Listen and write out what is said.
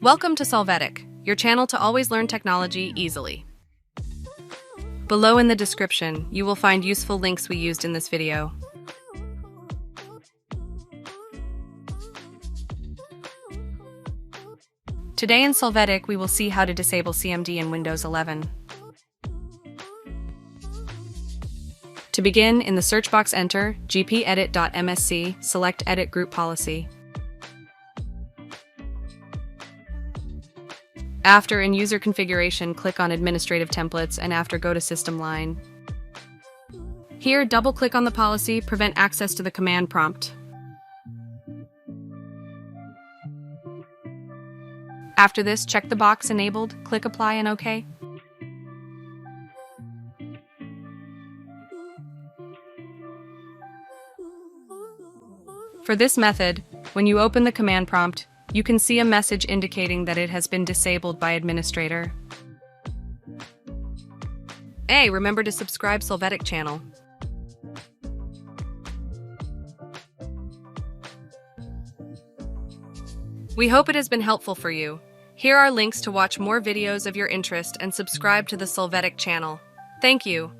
Welcome to Solvetic, your channel to always learn technology easily. Below in the description, you will find useful links we used in this video. Today in Solvetic, we will see how to disable CMD in Windows 11. To begin, in the search box enter gpedit.msc, select Edit Group Policy. After, in User Configuration, click on Administrative Templates, and after, go to System Line. Here, double-click on the policy, prevent access to the command prompt. After this, check the box Enabled, click Apply and OK. For this method, when you open the command prompt, you can see a message indicating that it has been disabled by administrator. Hey, remember to subscribe Solvetic channel. We hope it has been helpful for you. Here are links to watch more videos of your interest and subscribe to the Solvetic channel. Thank you.